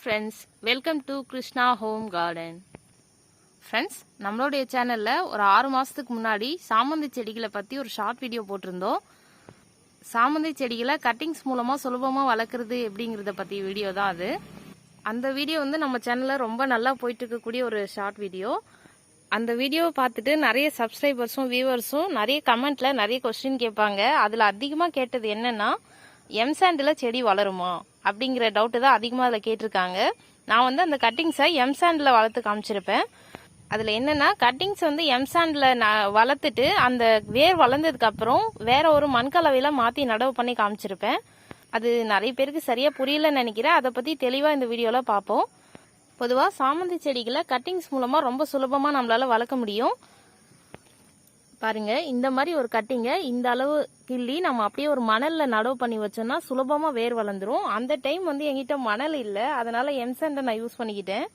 Friends, welcome to Krishna home garden. Friends, நம்மளுடைய சேனலில் ஒரு 6 மாதத்துக்கு முன்னாடி சாமந்தி செடிகளை பற்றி ஒரு ஷார்ட் வீடியோ போட்டிருந்தோம். சாமந்தி செடிகளை கட்டிங்ஸ் மூலமாக சுலபமாக வளர்க்குறது எப்படிங்கிறத பற்றி வீடியோ தான் அது. அந்த வீடியோ நம்ம சேனலில் ரொம்ப நல்லா போயிட்டு இருக்கக்கூடிய ஒரு ஷார்ட் வீடியோ. அந்த வீடியோவை பார்த்துட்டு நிறைய சப்ஸ்கிரைபர்ஸும் வியூவர்ஸும் நிறைய கமெண்ட்டில் நிறைய கொஸ்டின் கேட்பாங்க. அதில் அதிகமாக கேட்டது என்னென்னா, எம்சாண்டில் செடி வளருமா அப்படிங்கிற டவுட்டு தான் அதிகமாக அதில் கேட்டிருக்காங்க. நான் அந்த கட்டிங்ஸை எம்சாண்டில் வளர்த்து காமிச்சிருப்பேன். அதில் என்னென்னா, கட்டிங்ஸ் எம்சாண்டில் வளர்த்துட்டு அந்த வேர் வளர்ந்ததுக்கு அப்புறம் வேற ஒரு மண்கலவையில் மாற்றி நடவு பண்ணி காமிச்சிருப்பேன். அது நிறைய பேருக்கு சரியாக புரியலன்னு நினைக்கிறேன். அதை பற்றி தெளிவாக இந்த வீடியோவில் பார்ப்போம். பொதுவாக சாமந்தி செடிகளை கட்டிங்ஸ் மூலமாக ரொம்ப சுலபமாக நம்மளால வளர்க்க முடியும். பாருங்க, இந்த மாதிரி ஒரு கட்டிங்க இந்த அளவு கிள்ளி நம்ம அப்படியே ஒரு மணல்ல நடவு பண்ணி வச்சோம்னா சுலபமா வேர் வளர்ந்துரும். அந்த டைம் என்கிட்ட மணல் இல்லை, அதனால எம்சாண்டை நான் யூஸ் பண்ணிக்கிட்டேன்.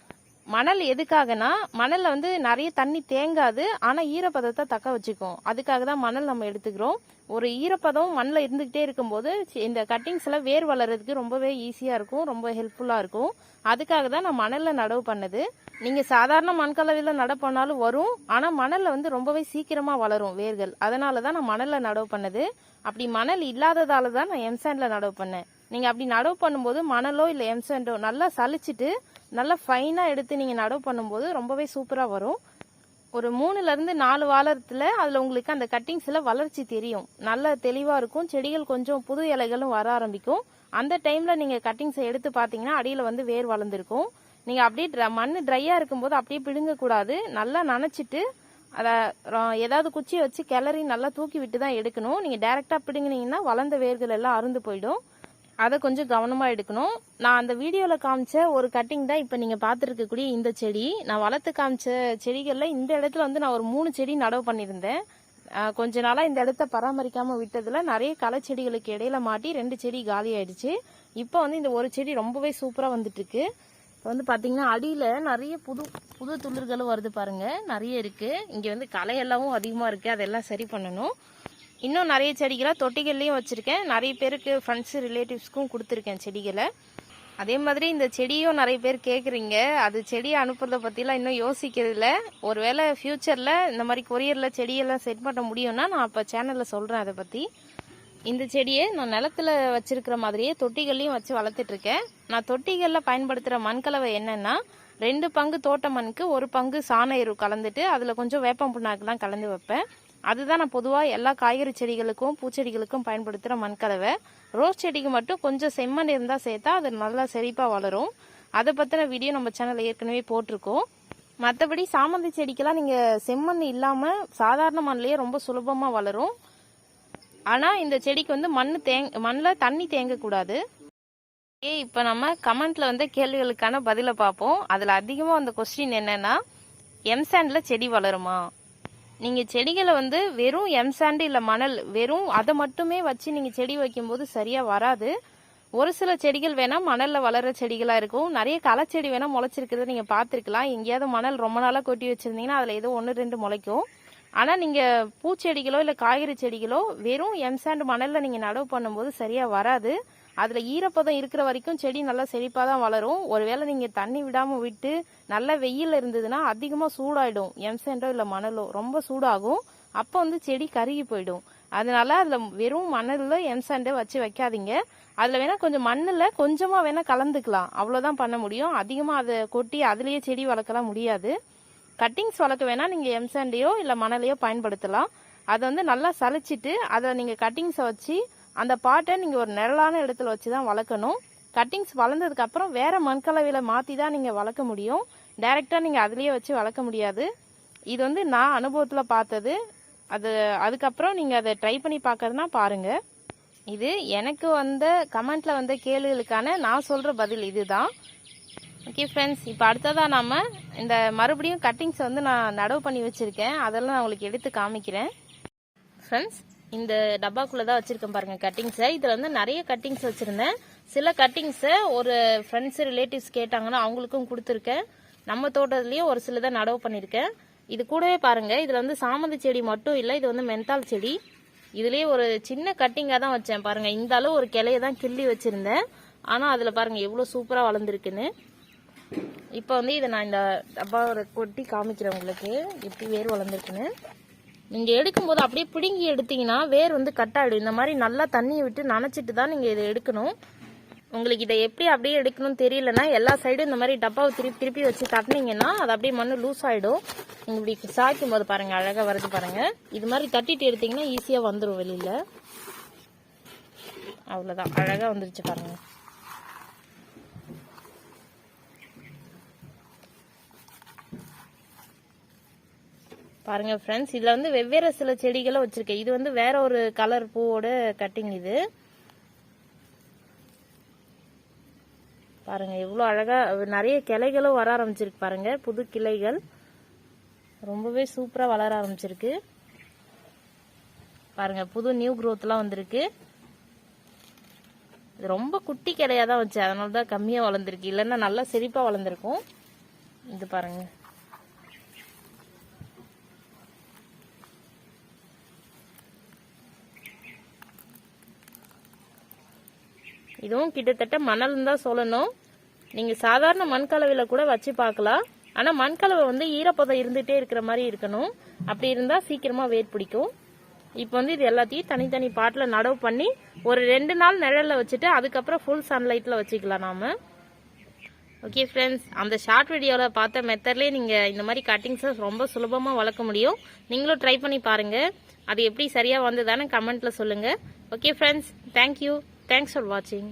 மணல் எதுக்காகனா, மணல்ல நிறைய தண்ணி தேங்காது, ஆனா ஈரப்பதத்தை தக்க வச்சுக்கும். அதுக்காக தான் மணல் நம்ம எடுத்துக்கிறோம். ஒரு ஈரப்பதம் மண்ணில் இருந்துகிட்டே இருக்கும்போது இந்த கட்டிங்ஸ்ல வேர் வளர்றதுக்கு ரொம்பவே ஈஸியா இருக்கும், ரொம்ப ஹெல்ப்ஃபுல்லா இருக்கும். அதுக்காக தான் நான் மணல்ல நடவு பண்ணது. நீங்க சாதாரண மண்கலவையில நடவு பண்ணாலும் வரும், ஆனா மணல்ல ரொம்பவே சீக்கிரமா வளரும் வேர்கள். அதனாலதான் நான் மணல்ல நடவு பண்ணது. அப்படி மணல் இல்லாததால தான் நான் எம்சாண்ட்ல நடவு பண்ணேன். நீங்க அப்படி நடவு பண்ணும்போது மணலோ இல்ல எம்சாண்டோ நல்லா சலிச்சிட்டு நல்லா ஃபைனா எடுத்து நீங்க நடவு பண்ணும்போது ரொம்பவே சூப்பரா வரும். ஒரு 3ல இருந்து 4 வாரத்துல அதுல உங்களுக்கு அந்த கட்டிங்ஸ்ல வளர்ச்சி தெரியும், நல்ல தெளிவா இருக்கும். செடிகள் கொஞ்சம் புது இலைகளும் வர ஆரம்பிக்கும். அந்த டைம்ல நீங்க கட்டிங்ஸை எடுத்து பாத்தீங்கன்னா அடியில வேர் வளர்ந்துருக்கும். நீங்க அப்படியே மண்ணு ட்ரையா இருக்கும்போது அப்படியே பிடுங்க கூடாது. நல்லா நனைச்சிட்டு அதை ஏதாவது குச்சியை வச்சு கிளறி நல்லா தூக்கி விட்டு தான் எடுக்கணும். நீங்க டைரக்டா பிடுங்கினீங்கன்னா வளர்ந்த வேர்கள் எல்லாம் அருந்து போயிடும். அதை கொஞ்சம் கவனமா எடுக்கணும். நான் அந்த வீடியோல காமிச்ச ஒரு கட்டிங் தான் இப்ப நீங்க பாத்துருக்கக்கூடிய இந்த செடி. நான் வளர்த்து காமிச்ச செடிகள்ல இந்த இடத்துல நான் ஒரு 3 செடி நடவு பண்ணியிருந்தேன். கொஞ்ச நாளா இந்த இடத்த பராமரிக்காம விட்டதுல நிறைய களை செடிகளுக்கு இடையில மாட்டி 2 செடி காலி ஆயிடுச்சு. இப்போ இந்த ஒரு செடி ரொம்பவே சூப்பரா வந்துட்டு இருக்கு. இப்போ பாத்தீங்கன்னா அடியில நிறைய புது புது துளிர்களும் வருது பாருங்க, நிறைய இருக்கு. இங்க களையெல்லாம் அதிகமா இருக்கு, அதெல்லாம் சரி பண்ணணும். இன்னும் நிறைய செடிகளை தொட்டிகள்லையும் வச்சிருக்கேன். நிறைய பேருக்கு ஃப்ரெண்ட்ஸ் ரிலேட்டிவ்ஸ்க்கும் கொடுத்துருக்கேன் செடிகளை. அதே மாதிரி இந்த செடியும் நிறைய பேர் கேட்குறீங்க. அது செடியை அனுப்புறத பற்றிலாம் இன்னும் யோசிக்கிறது இல்லை. ஒருவேளை ஃபியூச்சரில் இந்த மாதிரி கொரியரில் செடியெல்லாம் செட் பண்ண முடியும்னா நான் அப்போ சேனலில் சொல்கிறேன் அதை பற்றி. இந்த செடியை நான் நிலத்தில் வச்சிருக்கிற மாதிரியே தொட்டிகள்லையும் வச்சு வளர்த்துட்டு இருக்கேன். நான் தொட்டிகளில் பயன்படுத்துகிற மண்கலவை என்னன்னா, 2 பங்கு தோட்ட மண்ணுக்கு 1 பங்கு சாண எரு கலந்துட்டு அதில் கொஞ்சம் வேப்பம் புண்ணாக்குலாம் கலந்து வைப்பேன். அதுதான் நான் பொதுவாக எல்லா காய்கறி செடிகளுக்கும் பூச்செடிகளுக்கும் பயன்படுத்துகிற மண்கலவை. ரோஸ் செடிக்கு மட்டும் கொஞ்சம் செம்மண் இருந்தால் சேர்த்தா அது நல்லா செழிப்பாக வளரும். அதை பற்றின வீடியோ நம்ம சேனலில் ஏற்கனவே போட்டிருக்கோம். மற்றபடி சாமந்தி செடிக்கெல்லாம் நீங்கள் செம்மண் இல்லாமல் சாதாரண மண்ணிலேயே ரொம்ப சுலபமாக வளரும். ஆனால் இந்த செடிக்கு மண்ணில் தண்ணி தேங்கக்கூடாது. இப்போ நம்ம கமெண்ட்ல கேள்விகளுக்கான பதிலை பார்ப்போம். அதில் அதிகமாக அந்த கொஸ்டின் என்னன்னா, எம்சாண்டில் செடி வளருமா? நீங்க செடிகளை வெறும் எம்சாண்டு இல்ல மணல் வெறும் அதை மட்டுமே வச்சு நீங்க செடி வைக்கும்போது சரியா வராது. ஒரு சில செடிகள் வேணா மணல்ல வளர்ற செடிகளா இருக்கும். நிறைய களச்செடி வேணா முளைச்சிருக்கிறத நீங்க பாத்துருக்கலாம். எங்கேயாவது மணல் ரொம்ப நாளா கொட்டி வச்சிருந்தீங்கன்னா அதுல ஏதோ 1-2 முளைக்கும். ஆனா நீங்க பூச்செடிகளோ இல்ல காய்கறி செடிகளோ வெறும் எம்சாண்டு மணல்ல நீங்க நடவு பண்ணும்போது சரியா வராது. அதுல ஈரப்பதம் இருக்கிற வரைக்கும் செடி நல்லா செழிப்பா தான் வளரும். ஒருவேளை நீங்க தண்ணி விடாம விட்டு நல்ல வெயில் இருந்ததுன்னா அதிகமா சூடாயிடும். எம்சாண்டோ இல்ல மணலோ ரொம்ப சூடாகும். அப்ப செடி கருகி போயிடும். அதனால அதுல வெறும் மணல்ல எம்சாண்டை வச்சு வைக்காதீங்க. அதுல வேணா கொஞ்சம் மண்ணுல கொஞ்சமா வேணா கலந்துக்கலாம், அவ்வளவுதான் பண்ண முடியும். அதிகமா அதை கொட்டி அதுலயே செடி வளர்க்கலாம் முடியாது. கட்டிங்ஸ் வளர்க்க வேணா நீங்க எம்சாண்டையோ இல்ல மணலையோ பயன்படுத்தலாம். அதை நல்லா சலிச்சிட்டு அதை நீங்க கட்டிங்ஸை வச்சு அந்த பாட்டை நீங்க ஒரு நிழலான இடத்துல வச்சுதான் வளர்க்கணும். கட்டிங்ஸ் வளர்ந்ததுக்கு அப்புறம் வேற மண்கலவையில மாத்தி தான் நீங்க வளர்க்க முடியும். டைரக்டா நீங்க அதுலயே வச்சு வளர்க்க முடியாது. இது நான் அனுபவத்துல பார்த்தது. அதுக்கப்புறம் நீங்க அதை ட்ரை பண்ணி பார்க்கறதுனா பாருங்க. இது எனக்கு கமெண்ட்ல கேள்விகளுக்கான நான் சொல்ற பதில் இதுதான். ஓகே ஃப்ரெண்ட்ஸ், இப்போ அடுத்ததா நாம இந்த மறுபடியும் கட்டிங்ஸ் நான் நடவு பண்ணி வச்சிருக்கேன். அதெல்லாம் நான் உங்களுக்கு எடுத்து காமிக்கிறேன். ஃப்ரெண்ட்ஸ், இந்த டப்பாக்குள்ள தான் வச்சிருக்கேன் பாருங்க கட்டிங்ஸை. இதுல நிறைய கட்டிங்ஸ் வச்சிருந்தேன். சில கட்டிங்ஸை ஒரு ஃப்ரெண்ட்ஸ் ரிலேட்டிவ்ஸ் கேட்டாங்கன்னா அவங்களுக்கும் கொடுத்துருக்கேன். நம்ம தோட்டத்திலயும் ஒரு சிலதை நடவு பண்ணிருக்கேன். இது கூடவே பாருங்க, இதுல சாமந்தி செடி மட்டும் இல்லை, இது மென்தால் செடி. இதுலயே ஒரு சின்ன கட்டிங்கா தான் வச்சேன் பாருங்க. இந்த அளவு ஒரு கிளைய தான் கிள்ளி வச்சிருந்தேன். ஆனா அதுல பாருங்க எவ்வளவு சூப்பரா வளர்ந்துருக்குன்னு. இப்போ வந்து இதை நான் இந்த டப்பாவை கொட்டி காமிக்கிறேன் உங்களுக்கு எப்படி வேர் வளர்ந்துருக்குன்னு. நீங்கள் எடுக்கும்போது அப்படியே பிடுங்கி எடுத்தீங்கன்னா வேர் வந்து கட் ஆகிடும். இந்த மாதிரி நல்லா தண்ணியை விட்டு நனைச்சிட்டு தான் நீங்கள் இதை எடுக்கணும். உங்களுக்கு இதை எப்படி அப்படியே எடுக்கணும்னு தெரியலன்னா எல்லா சைடும் இந்த மாதிரி டப்பாவை திருப்பி வச்சு தட்டினீங்கன்னா அது அப்படியே மண்ணு லூஸ் ஆகிடும். நீங்கள் இப்படி சாய்க்கும் போது பாருங்கள் அழகாக வருது பாருங்கள். இது மாதிரி தட்டிட்டு எடுத்தீங்கன்னா ஈஸியாக வந்துடும் வெளியில். அவ்வளோதான், அழகாக வந்துருச்சு பாருங்கள். பாருங்க ஃப்ரெண்ட்ஸ், இதில் வந்து வெவ்வேறு சில செடிகளை வச்சுருக்கேன். இது வந்து வேற ஒரு கலர் பூவோட கட்டிங். இது பாருங்க எவ்வளோ அழகாக நிறைய கிளைகளும் வர ஆரம்பிச்சிருக்கு பாருங்க. புது கிளைகள் ரொம்பவே சூப்பராக வளர ஆரம்பிச்சிருக்கு பாருங்க. புது நியூ க்ரோத்லாம் வந்திருக்கு. இது ரொம்ப குட்டி கிளையாக தான் வச்சு, அதனால தான் கம்மியாக வளர்ந்துருக்கு. இல்லைன்னா நல்லா செழிப்பாக வளர்ந்துருக்கும். இது பாருங்க. இதுவும் கிட்டத்தட்ட மணல்னு தான் சொல்லணும். நீங்கள் சாதாரண மண்கலவையில் கூட வச்சு பார்க்கலாம். ஆனால் மண்கலவை வந்து ஈரப்பதம் இருந்துகிட்டே இருக்கிற மாதிரி இருக்கணும். அப்படி இருந்தால் சீக்கிரமாக வேர் பிடிக்கும். இப்போ வந்து இது எல்லாத்தையும் தனித்தனி பாட்டில் நடவு பண்ணி ஒரு 2 நாள் நிழலில் வச்சுட்டு அதுக்கப்புறம் ஃபுல் சன்லைட்டில் வச்சுக்கலாம் நாம். ஓகே ஃப்ரெண்ட்ஸ், அந்த ஷார்ட் வீடியோவில் பார்த்த மெத்தட்லேயே நீங்கள் இந்த மாதிரி கட்டிங்ஸை ரொம்ப சுலபமாக வளர்க்க முடியும். நீங்களும் ட்ரை பண்ணி பாருங்கள். அது எப்படி சரியாக வந்ததானே கமெண்ட்டில் சொல்லுங்கள். Okay friends, thank you. Thanks for watching.